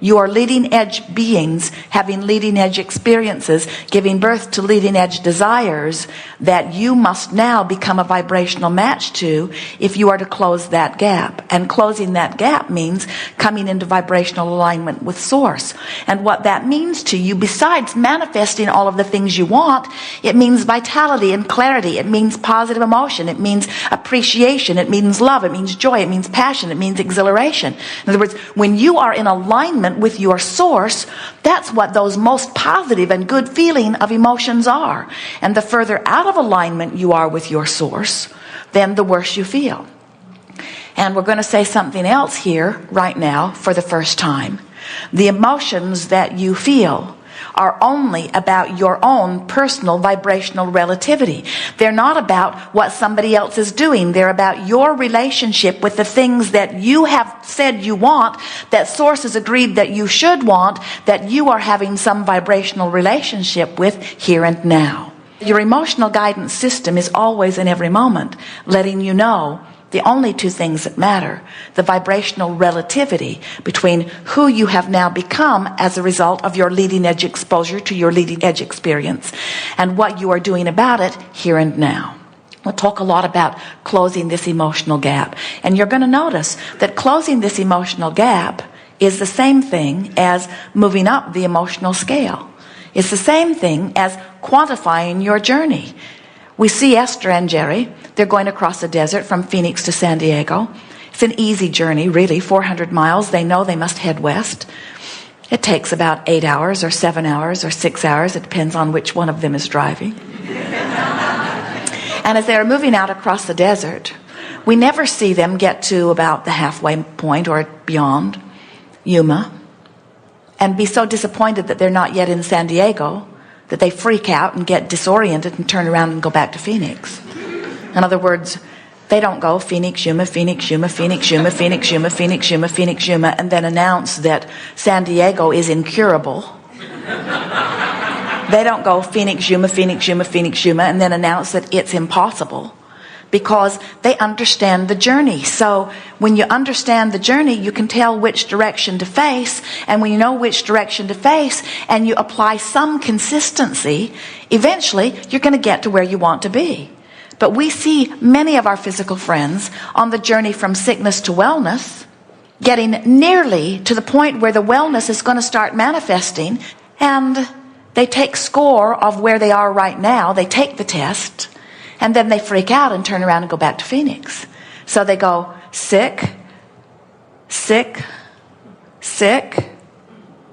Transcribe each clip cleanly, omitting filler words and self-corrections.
You are leading edge beings, having leading edge experiences, giving birth to leading edge desires that you must now become a vibrational match to if you are to close that gap. And closing that gap means coming into vibrational alignment with Source. And what that means to you, besides manifesting all of the things you want, it means vitality and clarity. It means positive emotion. It means appreciation. It means love. It means joy. It means passion. It means exhilaration. In other words, when you are in alignment with your Source, that's what those most positive and good feeling of emotions are. And the further out of alignment you are with your Source, then the worse you feel. And we're going to say something else here right now for the first time. The emotions that you feel are only about your own personal vibrational relativity. They're not about what somebody else is doing. They're about your relationship with the things that you have said you want, that Source has agreed that you should want, that you are having some vibrational relationship with here and now. Your emotional guidance system is always in every moment letting you know the only two things that matter: the vibrational relativity between who you have now become as a result of your leading edge exposure to your leading edge experience, and what you are doing about it here and now. We'll talk a lot about closing this emotional gap. And you're going to notice that closing this emotional gap is the same thing as moving up the emotional scale. It's the same thing as quantifying your journey. We see Esther and Jerry. They're going across the desert from Phoenix to San Diego. It's an easy journey, really, 400 miles. They know they must head west. It takes about 8 hours or 7 hours or 6 hours. It depends on which one of them is driving. And as they're moving out across the desert, we never see them get to about the halfway point or beyond Yuma and be so disappointed that they're not yet in San Diego that they freak out and get disoriented and turn around and go back to Phoenix. In other words, they don't go Phoenix, Yuma, Phoenix, Yuma, Phoenix, Yuma, Phoenix, Yuma, Phoenix, Yuma, Phoenix, Yuma, and then announce that San Diego is incurable. They don't go Phoenix, Yuma, Phoenix, Yuma, Phoenix, Yuma, and then announce that it's impossible, because they understand the journey. So when you understand the journey, you can tell which direction to face. And when you know which direction to face and you apply some consistency, eventually you're going to get to where you want to be. But we see many of our physical friends on the journey from sickness to wellness, getting nearly to the point where the wellness is going to start manifesting, and they take score of where they are right now. They take the test, and then they freak out and turn around and go back to Phoenix. So they go sick, sick, sick,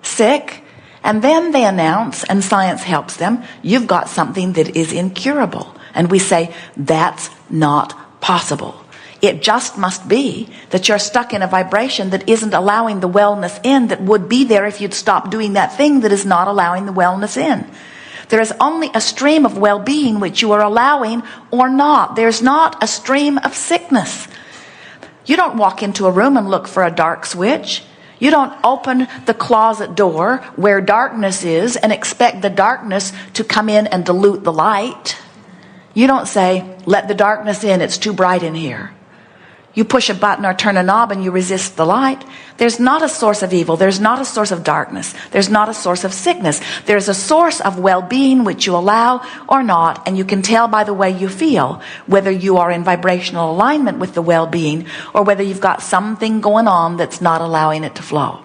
sick, and then they announce, and science helps them, you've got something that is incurable. And we say, that's not possible. It just must be that you're stuck in a vibration that isn't allowing the wellness in that would be there if you'd stop doing that thing that is not allowing the wellness in. There is only a stream of well-being which you are allowing or not. There's not a stream of sickness. You don't walk into a room and look for a dark switch. You don't open the closet door where darkness is and expect the darkness to come in and dilute the light. You don't say, let the darkness in, it's too bright in here. You push a button or turn a knob and you resist the light. There's not a source of evil. There's not a source of darkness. There's not a source of sickness. There's a source of well-being which you allow or not, and you can tell by the way you feel whether you are in vibrational alignment with the well-being or whether you've got something going on that's not allowing it to flow.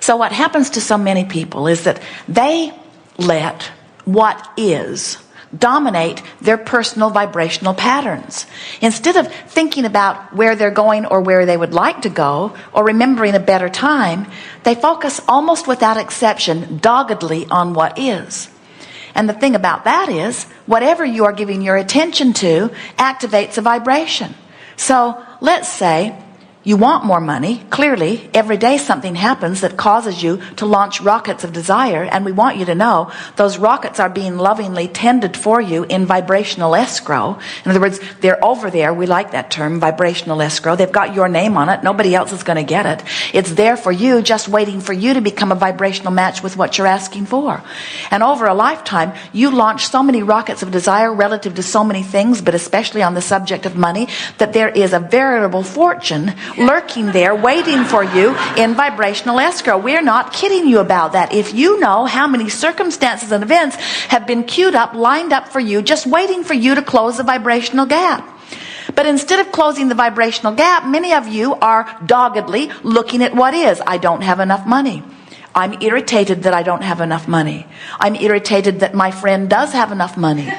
So what happens to so many people is that they let what is dominate their personal vibrational patterns. Instead of thinking about where they're going or where they would like to go or remembering a better time, they focus almost without exception doggedly on what is. And the thing about that is, whatever you are giving your attention to activates a vibration. So let's say you want more money. Clearly, every day something happens that causes you to launch rockets of desire, and we want you to know those rockets are being lovingly tended for you in vibrational escrow. In other words, they're over there. We like that term, vibrational escrow. They've got your name on it. Nobody else is going to get it. It's there for you, just waiting for you to become a vibrational match with what you're asking for. And over a lifetime, you launch so many rockets of desire relative to so many things, but especially on the subject of money, that there is a veritable fortune lurking there waiting for you in vibrational escrow. We're not kidding you about that. If you know how many circumstances and events have been queued up, lined up for you, just waiting for you to close the vibrational gap. But instead of closing the vibrational gap, many of you are doggedly looking at what is. I don't have enough money. I'm irritated that I don't have enough money. I'm irritated that my friend does have enough money.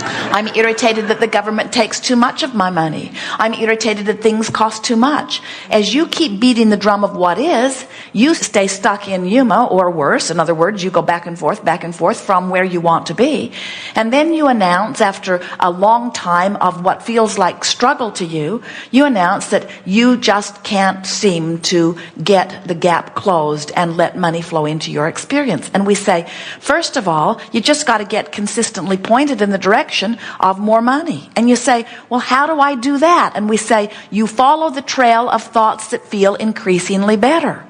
I'm irritated that the government takes too much of my money. I'm irritated that things cost too much. As you keep beating the drum of what is, you stay stuck in Yuma, or worse. In other words, you go back and forth from where you want to be. And then you announce, after a long time of what feels like struggle to you, you announce that you just can't seem to get the gap closed and let money flow into your experience. And we say, first of all, you just got to get consistently pointed in the direction of more money. And you say, well, how do I do that? And we say, you follow the trail of thoughts that feel increasingly better.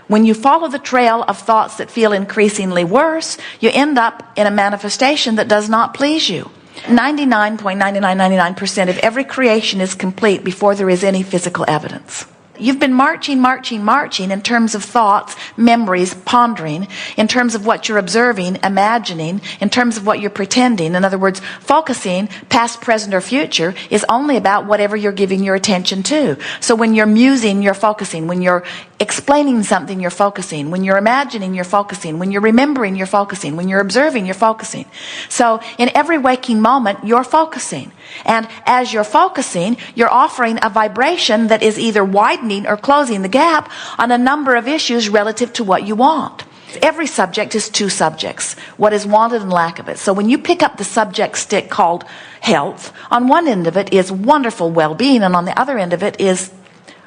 When you follow the trail of thoughts that feel increasingly worse, you end up in a manifestation that does not please you. 99.9999% of every creation is complete before there is any physical evidence. You've been marching in terms of thoughts, memories, pondering, in terms of what you're observing, imagining, in terms of what you're pretending. In other words, focusing, past, present, or future, is only about whatever you're giving your attention to. So when you're musing, you're focusing. When you're explaining something, you're focusing. When you're imagining, you're focusing. When you're remembering, you're focusing. When you're observing, you're focusing. So in every waking moment, you're focusing. And as you're focusing, you're offering a vibration that is either widening or closing the gap on a number of issues relative to what you want. Every subject is two subjects, what is wanted and lack of it. So when you pick up the subject stick called health, on one end of it is wonderful well-being, and on the other end of it is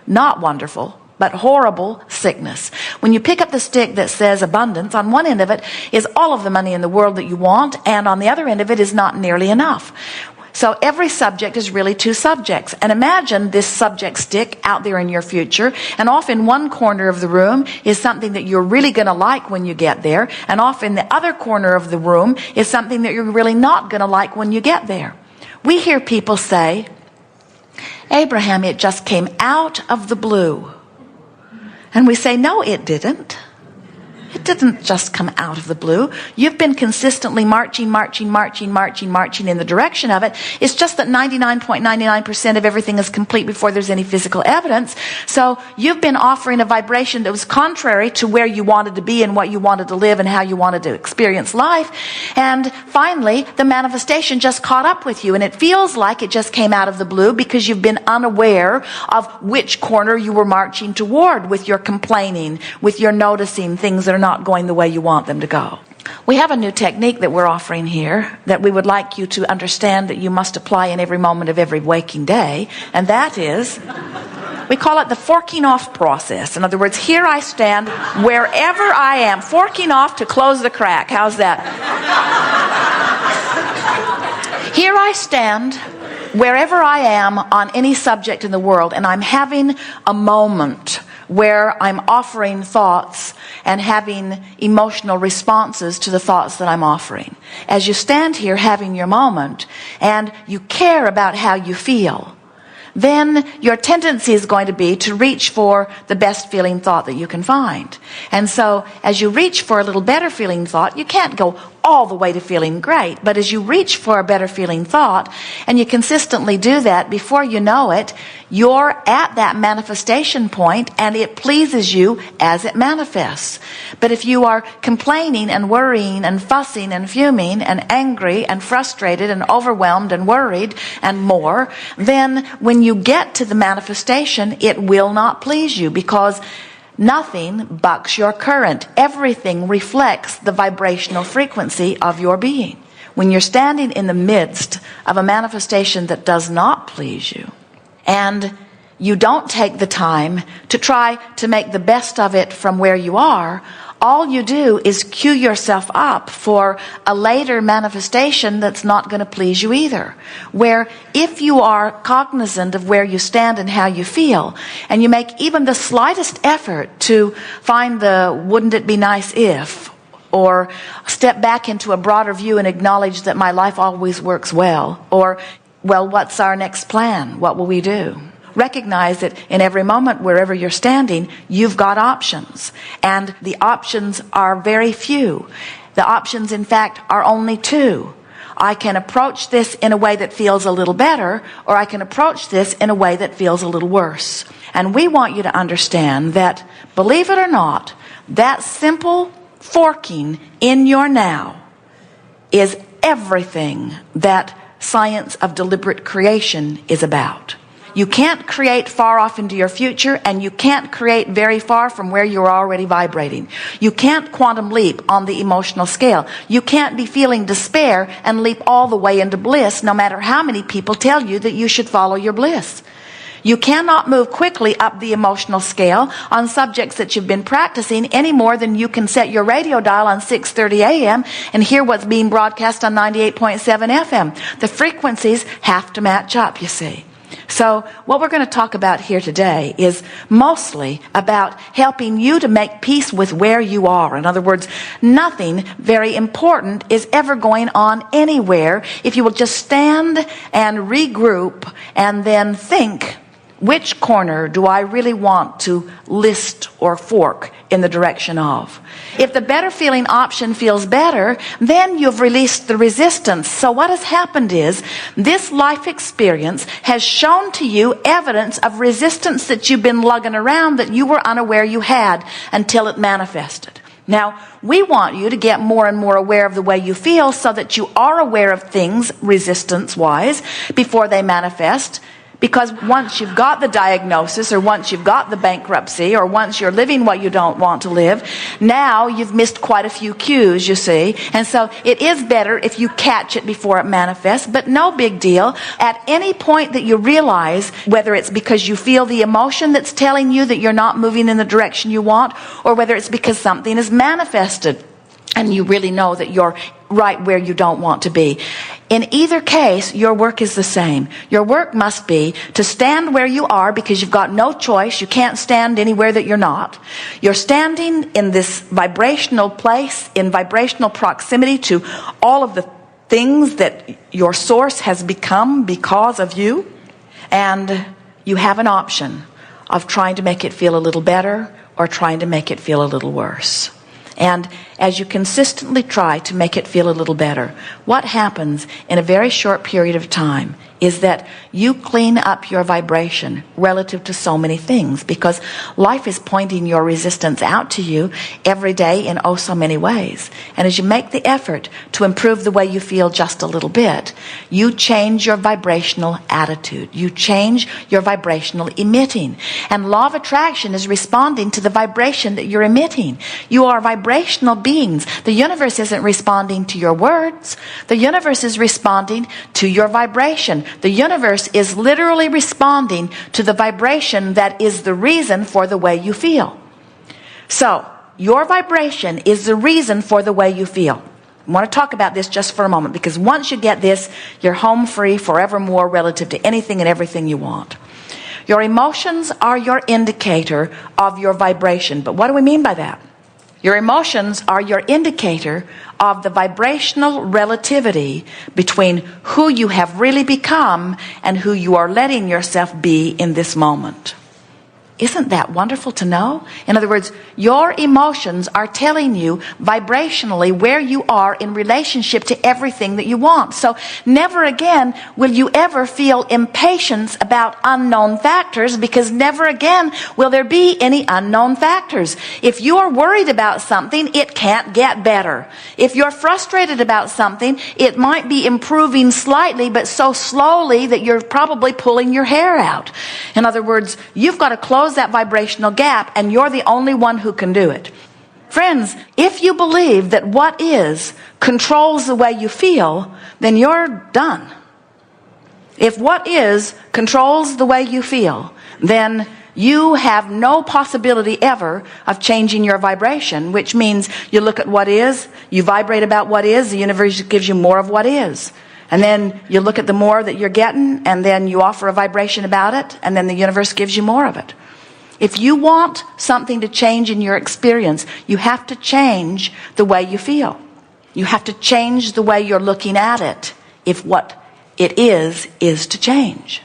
not wonderful, but horrible sickness. When you pick up the stick that says abundance, on one end of it is all of the money in the world that you want, and on the other end of it is not nearly enough. So every subject is really two subjects. And imagine this subject stick out there in your future, and off in one corner of the room is something that you're really going to like when you get there, and off in the other corner of the room is something that you're really not going to like when you get there. We hear people say, Abraham, it just came out of the blue. And we say, no, it didn't. It didn't just come out of the blue. You've been consistently marching in the direction of it. It's just that 99.99% of everything is complete before there's any physical evidence. So you've been offering a vibration that was contrary to where you wanted to be and what you wanted to live and how you wanted to experience life. And finally, the manifestation just caught up with you, and it feels like it just came out of the blue because you've been unaware of which corner you were marching toward with your complaining, with your noticing things that are not going the way you want them to go. We have a new technique that we're offering here that we would like you to understand that you must apply in every moment of every waking day, and that is, we call it the forking off process. In other words, here I stand wherever I am, forking off to close the crack. How's that? Here I stand wherever I am on any subject in the world, and I'm having a moment where I'm offering thoughts and having emotional responses to the thoughts that I'm offering. As you stand here having your moment and you care about how you feel, then your tendency is going to be to reach for the best feeling thought that you can find. And so as you reach for a little better feeling thought, you can't go all the way to feeling great, but as you reach for a better feeling thought and you consistently do that, before you know it, you're at that manifestation point and it pleases you as it manifests. But if you are complaining and worrying and fussing and fuming and angry and frustrated and overwhelmed and worried and more, then when you get to the manifestation, it will not please you, because nothing bucks your current. Everything reflects the vibrational frequency of your being. When you're standing in the midst of a manifestation that does not please you, and you don't take the time to try to make the best of it from where you are, all you do is cue yourself up for a later manifestation that's not going to please you either. Where if you are cognizant of where you stand and how you feel, and you make even the slightest effort to find the wouldn't it be nice if, or step back into a broader view and acknowledge that my life always works well, or, well, what's our next plan? What will we do? recognize that in every moment, wherever you're standing, you've got options. And the options are very few. The options, in fact, are only two. I can approach this in a way that feels a little better, or I can approach this in a way that feels a little worse. And we want you to understand that, believe it or not, that simple forking in your now is everything that science of deliberate creation is about. You can't create far off into your future, and you can't create very far from where you're already vibrating. You can't quantum leap on the emotional scale. You can't be feeling despair and leap all the way into bliss, no matter how many people tell you that you should follow your bliss. You cannot move quickly up the emotional scale on subjects that you've been practicing any more than you can set your radio dial on 6:30 a.m. and hear what's being broadcast on 98.7 FM. The frequencies have to match up, you see. So what we're going to talk about here today is mostly about helping you to make peace with where you are. In other words, nothing very important is ever going on anywhere if you will just stand and regroup and then think, which corner do I really want to list or fork in the direction of? If the better feeling option feels better, then you've released the resistance. So what has happened is, this life experience has shown to you evidence of resistance that you've been lugging around that you were unaware you had until it manifested. Now, we want you to get more and more aware of the way you feel so that you are aware of things resistance-wise before they manifest. Because once you've got the diagnosis, or once you've got the bankruptcy, or once you're living what you don't want to live, now you've missed quite a few cues, you see. And so it is better if you catch it before it manifests, but no big deal. At any point that you realize, whether it's because you feel the emotion that's telling you that you're not moving in the direction you want, or whether it's because something is manifested and you really know that you're right where you don't want to be. In either case, your work is the same. Your work must be to stand where you are because you've got no choice. You can't stand anywhere that you're not. You're standing in this vibrational place, in vibrational proximity to all of the things that your source has become because of you. And you have an option of trying to make it feel a little better or trying to make it feel a little worse. And as you consistently try to make it feel a little better, what happens in a very short period of time is that you clean up your vibration relative to so many things, because life is pointing your resistance out to you every day in oh so many ways. And as you make the effort to improve the way you feel just a little bit, you change your vibrational attitude. You change your vibrational emitting. And law of attraction is responding to the vibration that you're emitting. You are vibrational beings. The universe isn't responding to your words. The universe is responding to your vibration. The universe is literally responding to the vibration that is the reason for the way you feel. So, your vibration is the reason for the way you feel. I want to talk about this just for a moment, because once you get this, you're home free forevermore relative to anything and everything you want. Your emotions are your indicator of your vibration. But what do we mean by that? Your emotions are your indicator of the vibrational relativity between who you have really become and who you are letting yourself be in this moment. Isn't that wonderful to know? In other words, your emotions are telling you vibrationally where you are in relationship to everything that you want. So never again will you ever feel impatience about unknown factors, because never again will there be any unknown factors. If you are worried about something, it can't get better. If you're frustrated about something, it might be improving slightly, but so slowly that you're probably pulling your hair out. In other words, you've got to close that vibrational gap, and you're the only one who can do it. Friends, if you believe that what is controls the way you feel, then you're done. If what is controls the way you feel, then you have no possibility ever of changing your vibration, which means you look at what is, you vibrate about what is, the universe gives you more of what is. And then you look at the more that you're getting, and then you offer a vibration about it, and then the universe gives you more of it. If you want something to change in your experience, you have to change the way you feel. You have to change the way you're looking at it if what it is to change.